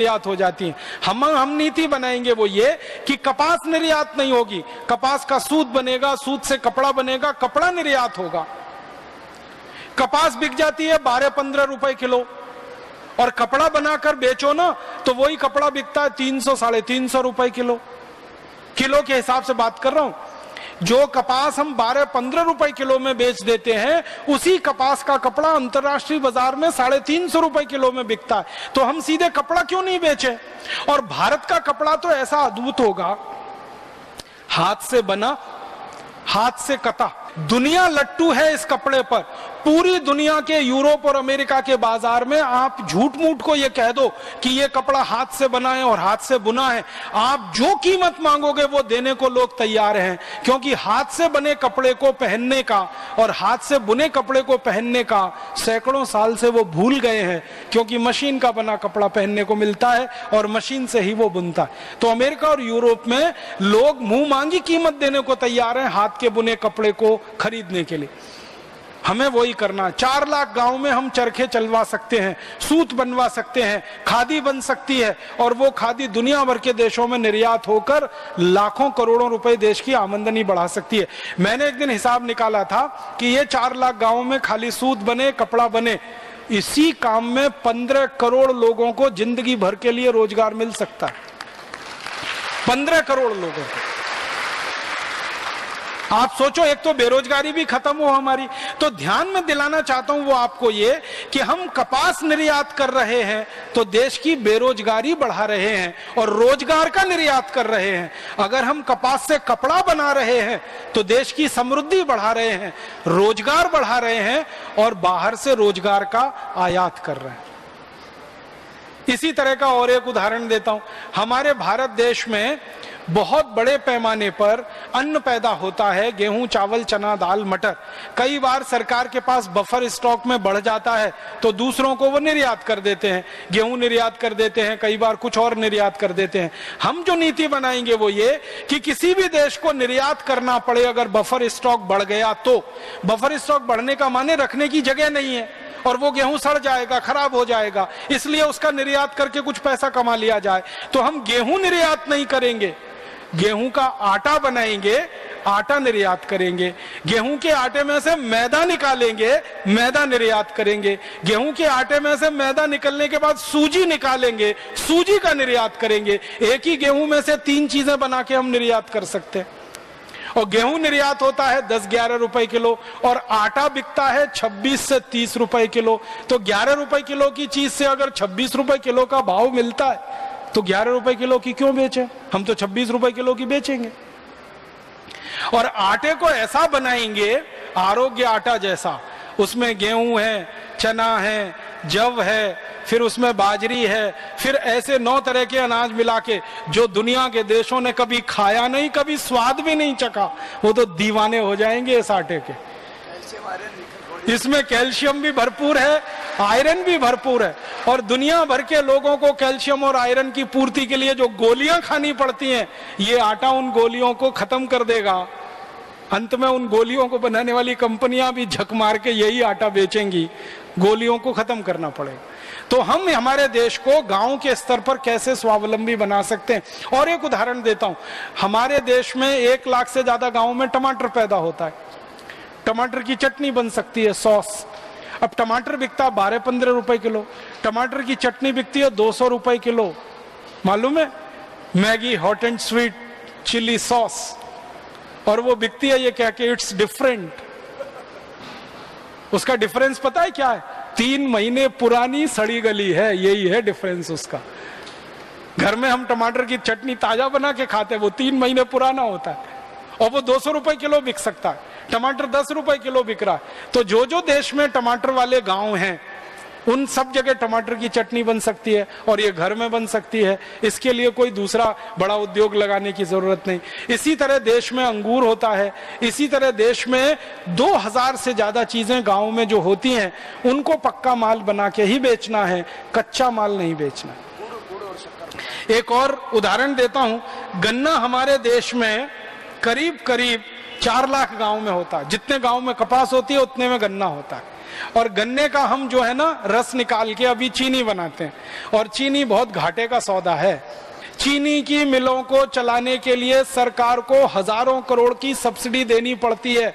निर्यात हो जाती हैं। हम नीति बनाएंगे वो ये कि कपास निर्यात नहीं होगी, कपास का सूत बनेगा, सूत से कपड़ा बनेगा, कपड़ा निर्यात होगा। कपास बिक जाती है 12-15 रुपए किलो और कपड़ा बनाकर बेचो ना तो वही कपड़ा बिकता है 300-350 रुपए किलो। किलो के हिसाब से बात कर रहा हूं। जो कपास हम 12-15 रुपए किलो में बेच देते हैं, उसी कपास का कपड़ा अंतर्राष्ट्रीय बाजार में 350 रुपए किलो में बिकता है। तो हम सीधे कपड़ा क्यों नहीं बेचें? और भारत का कपड़ा तो ऐसा अद्भुत होगा, हाथ से बना, हाथ से कता। दुनिया लट्टू है इस कपड़े पर। पूरी दुनिया के यूरोप और अमेरिका के बाजार में आप झूठ मूठ को ये कह दो कि ये कपड़ा हाथ से बना है और हाथ से बुना है, आप जो कीमत मांगोगे वो देने को लोग तैयार हैं। क्योंकि हाथ से बने कपड़े को पहनने का और हाथ से बुने कपड़े को पहनने का सैकड़ों साल से वो भूल गए हैं, क्योंकि मशीन का बना कपड़ा पहनने को मिलता है और मशीन से ही वो बुनता है। तो अमेरिका और यूरोप में लोग मुंह मांगी कीमत देने को तैयार हैं हाथ के बुने कपड़े को खरीदने के लिए। हमें वही करना। 4 लाख गांव में हम चरखे चलवा सकते हैं, सूत बनवा सकते हैं, खादी बन सकती है और वो खादी दुनिया भर के देशों में निर्यात होकर लाखों करोड़ों रुपए देश की आमदनी बढ़ा सकती है। मैंने एक दिन हिसाब निकाला था कि ये 4 लाख गांवों में खाली सूत बने, कपड़ा बने, इसी काम में 15 करोड़ लोगों को जिंदगी भर के लिए रोजगार मिल सकता है। 15 करोड़ लोगों को। आप सोचो, एक तो बेरोजगारी भी खत्म हो हमारी। तो ध्यान में दिलाना चाहता हूं वो आपको ये कि हम कपास निर्यात कर रहे हैं तो देश की बेरोजगारी बढ़ा रहे हैं और रोजगार का निर्यात कर रहे हैं। अगर हम कपास से कपड़ा बना रहे हैं तो देश की समृद्धि बढ़ा रहे हैं, रोजगार बढ़ा रहे हैं और बाहर से रोजगार का आयात कर रहे हैं। इसी तरह का और एक उदाहरण देता हूं। हमारे भारत देश में बहुत बड़े पैमाने पर अन्न पैदा होता है, गेहूं, चावल, चना, दाल, मटर। कई बार सरकार के पास बफर स्टॉक में बढ़ जाता है तो दूसरों को वो निर्यात कर देते हैं, गेहूं निर्यात कर देते हैं, कई बार कुछ और निर्यात कर देते हैं। हम जो नीति बनाएंगे वो ये कि किसी भी देश को निर्यात करना पड़े अगर बफर स्टॉक बढ़ गया तो। बफर स्टॉक बढ़ने का माने रखने की जगह नहीं है और वो गेहूं सड़ जाएगा, खराब हो जाएगा, इसलिए उसका निर्यात करके कुछ पैसा कमा लिया जाए। तो हम गेहूं निर्यात नहीं करेंगे, गेहूं का आटा बनाएंगे, आटा निर्यात करेंगे। गेहूं के आटे में से मैदा निकालेंगे, मैदा निर्यात करेंगे। गेहूं के आटे में से मैदा निकलने के बाद सूजी निकालेंगे, सूजी का निर्यात करेंगे। एक ही गेहूं में से 3 चीजें बना के हम निर्यात कर सकते हैं। और गेहूं निर्यात होता है 10-11 रुपए किलो और आटा बिकता है 26 से 30 रुपए किलो। तो 11 रुपए किलो की चीज से अगर 26 रुपए किलो का भाव मिलता है तो 11 रुपए किलो की क्यों बेचें? हम तो 26 रुपए किलो की बेचेंगे। और आटे को ऐसा बनाएंगे आरोग्य आटा जैसा, उसमें गेहूं है, चना है, जव है, फिर उसमें बाजरी है, फिर ऐसे 9 तरह के अनाज मिला के जो दुनिया के देशों ने कभी खाया नहीं, कभी स्वाद भी नहीं चखा, वो तो दीवाने हो जाएंगे इस आटे के। इसमें कैल्शियम भी भरपूर है, आयरन भी भरपूर है और दुनिया भर के लोगों को कैल्शियम और आयरन की पूर्ति के लिए जो गोलियां खानी पड़ती हैं, ये आटा उन गोलियों को खत्म कर देगा। अंत में उन गोलियों को बनाने वाली कंपनियां भी झक मार के यही आटा बेचेंगी, गोलियों को खत्म करना पड़ेगा। तो हम हमारे देश को गांव के स्तर पर कैसे स्वावलंबी बना सकते हैं। और एक उदाहरण देता हूं, हमारे देश में 1 लाख से ज्यादा गांवों में टमाटर पैदा होता है। टमाटर की चटनी बन सकती है, सॉस। अब टमाटर बिकता है 12-15 रुपए किलो, टमाटर की चटनी बिकती है 200 रुपए किलो। मालूम है? Maggi hot and sweet chili sauce, और वो बिकती है ये कह के इट्स डिफरेंट। उसका डिफरेंस पता है क्या है? 3 महीने पुरानी सड़ी गली है, यही है डिफरेंस उसका। घर में हम टमाटर की चटनी ताजा बना के खाते हैं, वो 3 महीने पुराना होता है और वो 200 रुपए किलो बिक सकता है। टमाटर 10 रुपए किलो बिक रहा है। तो जो जो देश में टमाटर वाले गांव हैं उन सब जगह टमाटर की चटनी बन सकती है और ये घर में बन सकती है। इसके लिए कोई दूसरा बड़ा उद्योग लगाने की जरूरत नहीं। इसी तरह देश में अंगूर होता है, इसी तरह देश में 2000 से ज्यादा चीजें गांव में जो होती हैं उनको पक्का माल बना के ही बेचना है, कच्चा माल नहीं बेचना। एक और उदाहरण देता हूं, गन्ना हमारे देश में करीब करीब 4 लाख गांव में होता है। जितने गांव में कपास होती है उतने में गन्ना होता है। और गन्ने का हम जो है ना रस निकाल के अभी चीनी बनाते हैं, और चीनी बहुत घाटे का सौदा है। चीनी की मिलों को चलाने के लिए सरकार को हजारों करोड़ की सब्सिडी देनी पड़ती है।